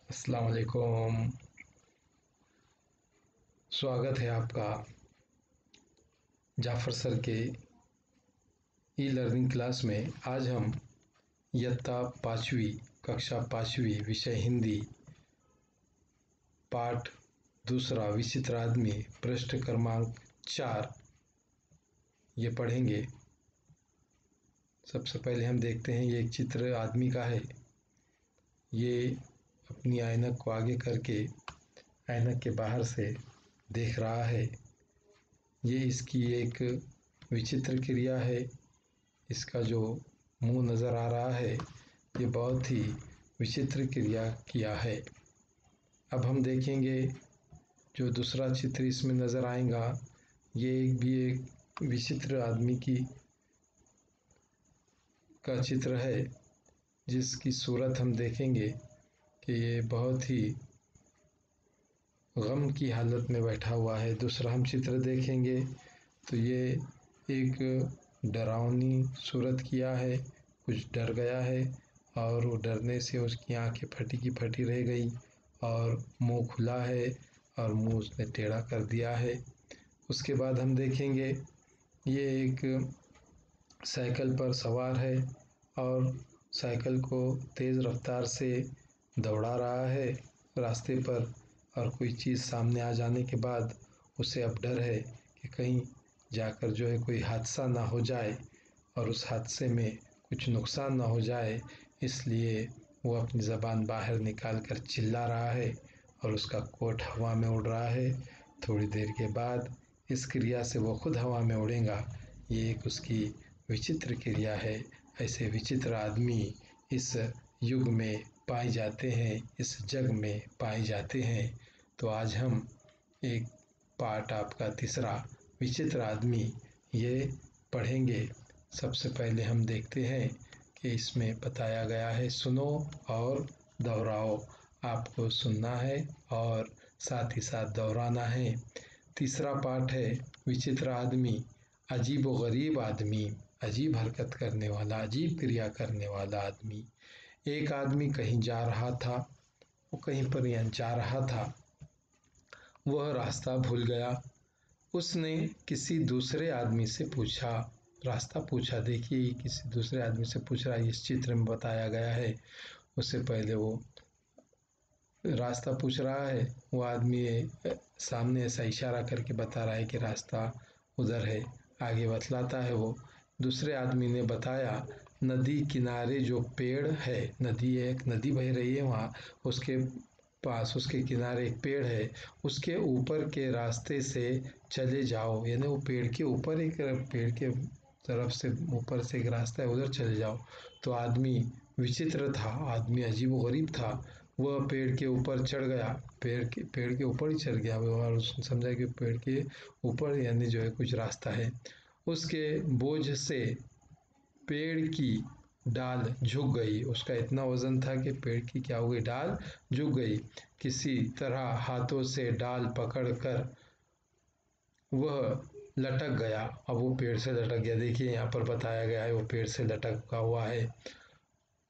अस्सलाम वालेकुम। स्वागत है आपका जाफ़र सर के ई लर्निंग क्लास में। आज हम इयत्ता पाँचवीं कक्षा पाँचवीं विषय हिंदी पाठ दूसरा विचित्र आदमी पृष्ठ क्रमांक 4 ये पढ़ेंगे। सबसे पहले हम देखते हैं ये एक चित्र आदमी का है। ये अपनी ऐनक को आगे करके ऐनक के बाहर से देख रहा है। ये इसकी एक विचित्र क्रिया है। इसका जो मुंह नज़र आ रहा है ये बहुत ही विचित्र क्रिया किया है। अब हम देखेंगे जो दूसरा चित्र इसमें नज़र आएगा ये एक विचित्र आदमी का चित्र है, जिसकी सूरत हम देखेंगे कि ये बहुत ही गम की हालत में बैठा हुआ है। दूसरा हम चित्र देखेंगे तो ये एक डरावनी सूरत किया है, कुछ डर गया है और वो डरने से उसकी आंखें फटी की फटी रह गई और मुंह खुला है और मुंह उसने टेढ़ा कर दिया है। उसके बाद हम देखेंगे ये एक साइकिल पर सवार है और साइकिल को तेज़ रफ्तार से दौड़ा रहा है रास्ते पर, और कोई चीज़ सामने आ जाने के बाद उसे अब डर है कि कहीं जाकर जो है कोई हादसा ना हो जाए और उस हादसे में कुछ नुकसान ना हो जाए, इसलिए वो अपनी ज़बान बाहर निकाल कर चिल्ला रहा है और उसका कोट हवा में उड़ रहा है। थोड़ी देर के बाद इस क्रिया से वो खुद हवा में उड़ेगा। ये एक उसकी विचित्र क्रिया है। ऐसे विचित्र आदमी इस युग में पाए जाते हैं, इस जग में पाए जाते हैं। तो आज हम एक पाठ आपका तीसरा विचित्र आदमी ये पढ़ेंगे। सबसे पहले हम देखते हैं कि इसमें बताया गया है, सुनो और दोहराओ। आपको सुनना है और साथ ही साथ दोहराना है। तीसरा पाठ है विचित्र आदमी, अजीब व गरीब आदमी, अजीब हरकत करने वाला, अजीब क्रिया करने वाला आदमी। एक आदमी कहीं जा रहा था, वो कहीं पर यहाँ जा रहा था, वह रास्ता भूल गया। उसने किसी दूसरे आदमी से पूछा, रास्ता पूछा। देखिए किसी दूसरे आदमी से पूछ रहा है, इस चित्र में बताया गया है। उससे पहले वो रास्ता पूछ रहा है, वो आदमी सामने ऐसा इशारा करके बता रहा है कि रास्ता उधर है। आगे बतलाता है वो, दूसरे आदमी ने बताया, नदी किनारे जो पेड़ है, नदी है, एक नदी बह रही है वहाँ, उसके पास उसके किनारे एक पेड़ है, उसके ऊपर के रास्ते से चले जाओ। यानी वो पेड़ के ऊपर एक पेड़ के तरफ से ऊपर से एक रास्ता है, उधर चले जाओ। तो आदमी विचित्र था, आदमी अजीब व गरीब था। वह पेड़ के ऊपर चढ़ गया, पेड़ के ऊपर ही चढ़ गया वो, और उसने समझा कि पेड़ के ऊपर यानी जो है कुछ रास्ता है। उसके बोझ से पेड़ की डाल झुक गई। उसका इतना वजन था कि पेड़ की क्या हो गई, डाल झुक गई। किसी तरह हाथों से डाल पकड़कर वह लटक गया। अब वो पेड़ से लटक गया। देखिए यहाँ पर बताया गया है वो पेड़ से लटका हुआ है।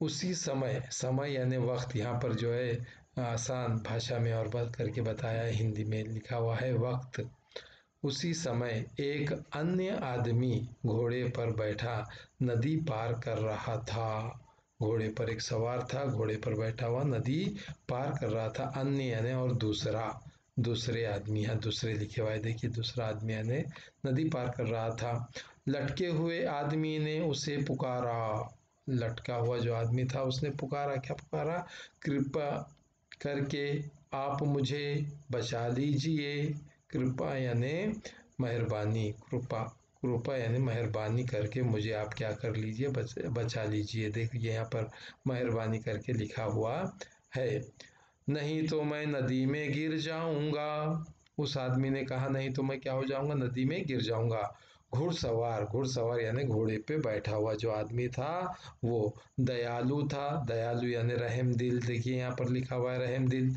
उसी समय, समय यानी वक्त, यहाँ पर जो है आसान भाषा में और बात करके बताया है, हिंदी में लिखा हुआ है वक्त। उसी समय एक अन्य आदमी घोड़े पर बैठा नदी पार कर रहा था। घोड़े पर एक सवार था, घोड़े पर बैठा हुआ नदी पार कर रहा था। अन्य यानी और दूसरा, दूसरे आदमी, यहाँ दूसरे लिखे हुआ है, देखिए दूसरा आदमी यानी नदी पार कर रहा था। लटके हुए आदमी ने उसे पुकारा। लटका हुआ जो आदमी था उसने पुकारा, क्या पुकारा, कृपा करके आप मुझे बचा लीजिए। कृपा यानी मेहरबानी, कृपा, कृपा यानी मेहरबानी करके मुझे आप क्या कर लीजिए, बचा लीजिए। देखिए यहाँ पर मेहरबानी करके लिखा हुआ है। नहीं तो मैं नदी में गिर जाऊंगा। उस आदमी ने कहा, नहीं तो मैं क्या हो जाऊंगा, नदी में गिर जाऊंगा। घुड़सवार, घुड़सवार यानी घोड़े पे बैठा हुआ जो आदमी था वो दयालु था। दयालु यानी रहम दिल, देखिए यहाँ पर लिखा हुआ है रहम दिल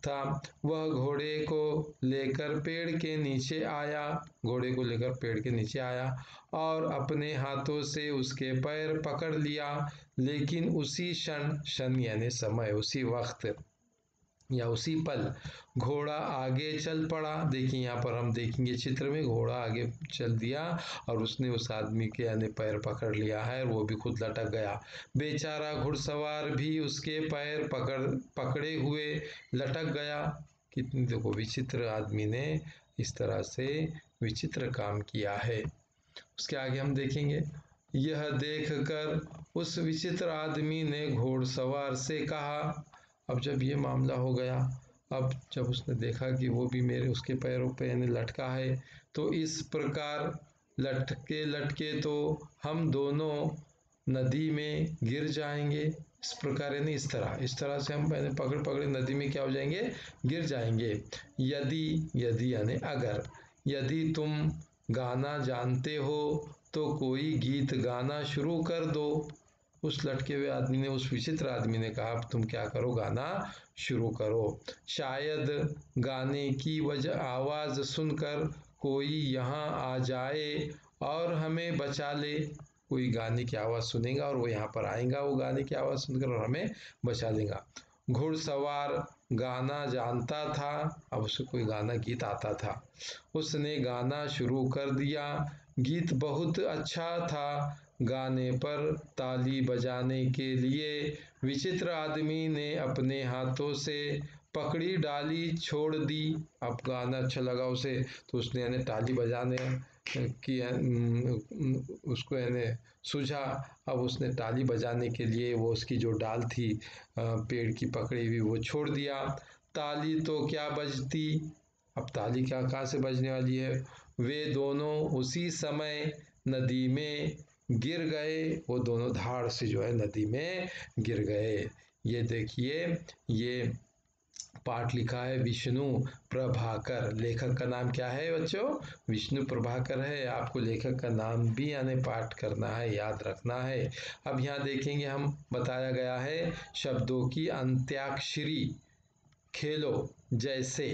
था। वह घोड़े को लेकर पेड़ के नीचे आया, घोड़े को लेकर पेड़ के नीचे आया और अपने हाथों से उसके पैर पकड़ लिया। लेकिन उसी क्षण, क्षण यानी समय, उसी वक्त या उसी पल घोड़ा आगे चल पड़ा। देखिए यहाँ पर हम देखेंगे चित्र में, घोड़ा आगे चल दिया और उसने उस आदमी के यानी पैर पकड़ लिया है और वो भी खुद लटक गया। बेचारा घुड़सवार भी उसके पैर पकड़े हुए लटक गया। कितनी देखो विचित्र आदमी ने इस तरह से विचित्र काम किया है। उसके आगे हम देखेंगे, यह देखकर उस विचित्र आदमी ने घोड़सवार से कहा। अब जब ये मामला हो गया, अब जब उसने देखा कि वो भी उसके पैरों पे यानी लटका है, तो इस प्रकार लटके लटके तो हम दोनों नदी में गिर जाएंगे। इस प्रकार यानी इस तरह से हम पकड़ पकड़े नदी में क्या हो जाएंगे, गिर जाएंगे। यदि यानी अगर, यदि तुम गाना जानते हो तो कोई गीत गाना शुरू कर दो। उस लटके हुए आदमी ने, उस विचित्र आदमी ने कहा, अब तुम क्या करो, गाना शुरू करो। शायद गाने की वजह आवाज सुनकर कोई यहाँ आ जाए और हमें बचा ले। कोई गाने की आवाज सुनेगा और वो यहाँ पर आएगा, वो गाने की आवाज सुनकर और हमें बचा लेगा। घुड़सवार गाना जानता था, अब उसे कोई गाना गीत आता था। उसने गाना शुरू कर दिया। गीत बहुत अच्छा था। गाने पर ताली बजाने के लिए विचित्र आदमी ने अपने हाथों से पकड़ी डाली छोड़ दी। अब गाना अच्छा लगा उसे, तो उसने यानी ताली बजाने की उसको यानी सूझा। अब उसने ताली बजाने के लिए वो उसकी जो डाल थी पेड़ की पकड़ी हुई वो छोड़ दिया। ताली तो क्या बजती, अब ताली क्या कहाँ से बजने वाली है। वे दोनों उसी समय नदी में गिर गए। वो दोनों धाड़ से जो है नदी में गिर गए। ये देखिए, ये पाठ लिखा है विष्णु प्रभाकर। लेखक का नाम क्या है बच्चों, विष्णु प्रभाकर है। आपको लेखक का नाम भी यानी पाठ करना है, याद रखना है। अब यहाँ देखेंगे हम, बताया गया है शब्दों की अंत्याक्षरी खेलो। जैसे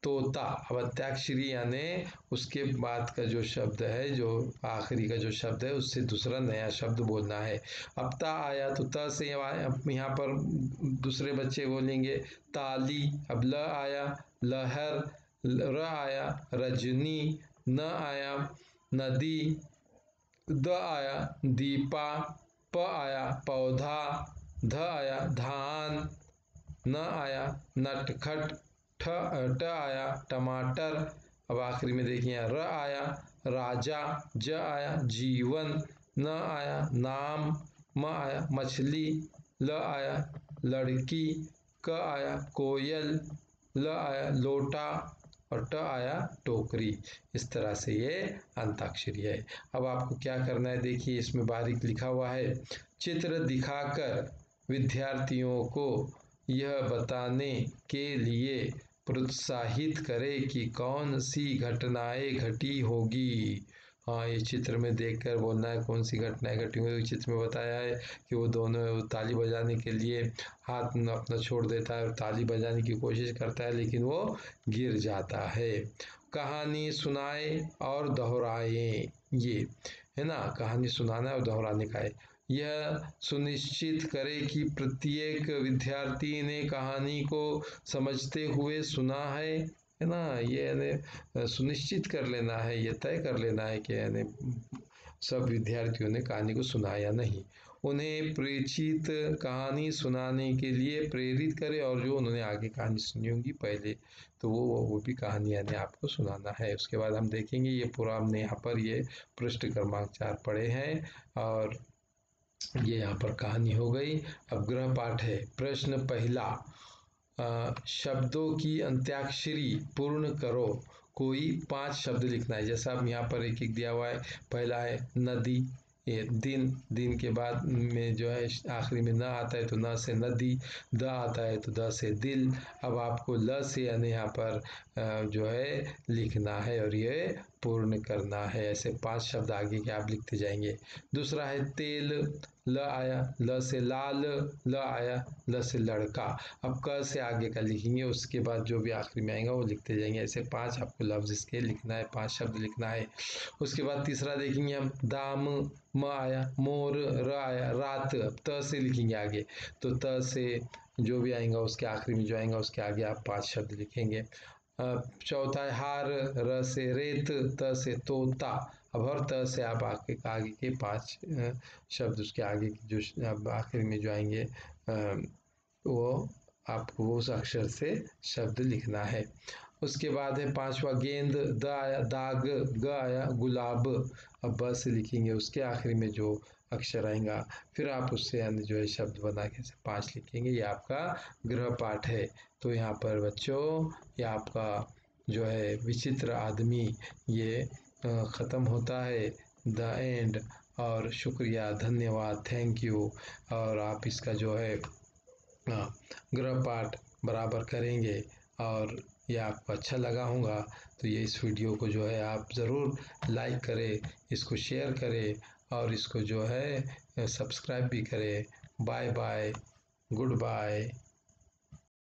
तोता, अब अंत्याक्षरी यानी उसके बाद का जो शब्द है, जो आखिरी का जो शब्द है, उससे दूसरा नया शब्द बोलना है। अब ता आया तो त से यहाँ पर दूसरे बच्चे बोलेंगे ताली। अब ल आया लहर, र आया रजनी, न आया नदी, द आया दीपा, प आया पौधा, ध आया धान, न आया नटखट, ट आया टमाटर। अब आखिरी में देखिए र आया राजा, ज आया जीवन, न आया नाम, म आया मछली, ल आया लड़की, क आया कोयल, ल आया लोटा और ट आया टोकरी। इस तरह से ये अंताक्षरी है। अब आपको क्या करना है, देखिए इसमें बारीक लिखा हुआ है, चित्र दिखाकर विद्यार्थियों को यह बताने के लिए प्रोत्साहित करें कि कौन सी घटनाएं घटी होगी। हाँ, ये चित्र में देखकर बोलना है कौन सी घटनाएं घटी होगी। चित्र में बताया है कि वो दोनों ताली बजाने के लिए हाथ अपना छोड़ देता है और ताली बजाने की कोशिश करता है, लेकिन वो गिर जाता है। कहानी सुनाए और दोहराए, ये है ना, कहानी सुनाना और दोहराने का है। यह सुनिश्चित करें कि प्रत्येक विद्यार्थी ने कहानी को समझते हुए सुना है ना। ये यानी सुनिश्चित कर लेना है, ये तय कर लेना है कि यानी सब विद्यार्थियों ने कहानी को सुना या नहीं। उन्हें परिचित कहानी सुनाने के लिए प्रेरित करें और जो उन्होंने आगे कहानी सुनी होगी पहले, तो वो भी कहानी यानी आपको सुनाना है। उसके बाद हम देखेंगे, ये पूरा हमने यहाँ पर ये पृष्ठ क्रमांक 4 पढ़े हैं और ये यहाँ पर कहानी हो गई। अब गृह पाठ है। प्रश्न पहला, शब्दों की अंत्याक्षरी पूर्ण करो। कोई 5 शब्द लिखना है। जैसा अब यहाँ पर एक एक दिया हुआ है। पहला है नदी, ये दिन, दिन के बाद में जो है आखिरी में न आता है तो न से नदी, द आता है तो द से दिल। अब आपको ल से यानी यहाँ पर जो है लिखना है और ये पूर्ण करना है। ऐसे 5 शब्द आगे के आप लिखते जाएंगे। दूसरा है तेल, ल आया, ल से लाल, ल आया, ल से लड़का। अब क से आगे का लिखेंगे, उसके बाद जो भी आखिरी में आएगा वो लिखते जाएंगे। ऐसे 5 आपको लफ्ज़ इसके लिखना है, 5 शब्द लिखना है। उसके बाद तीसरा देखेंगे हम, दाम, म आया, मोर, र आया, रात। अब त से लिखेंगे आगे, तो त से जो भी आएगा उसके आखिरी में जो आएगा उसके आगे आप 5 शब्द लिखेंगे। चौथा है हार, र से रेत, त से तोता। अब हर त से आप आगे के 5 शब्द उसके आगे की जो अब आखिर में जो आएंगे वो आपको उस अक्षर से शब्द लिखना है। उसके बाद है 5वां गेंद, द आया, दाग, ग आया, गुलाब। अब ब से लिखेंगे, उसके आखिरी में जो अक्षर आएगा फिर आप उससे अन्य जो है शब्द बना के 5 लिखेंगे। ये आपका गृह पाठ है। तो यहाँ पर बच्चों ये आपका जो है विचित्र आदमी ये ख़त्म होता है, द एंड। और शुक्रिया, धन्यवाद, थैंक यू। और आप इसका जो है गृह पाठ बराबर करेंगे और ये आपको अच्छा लगा होगा। तो ये इस वीडियो को जो है आप ज़रूर लाइक करें, इसको शेयर करें और इसको जो है सब्सक्राइब भी करें। Bye bye, good bye.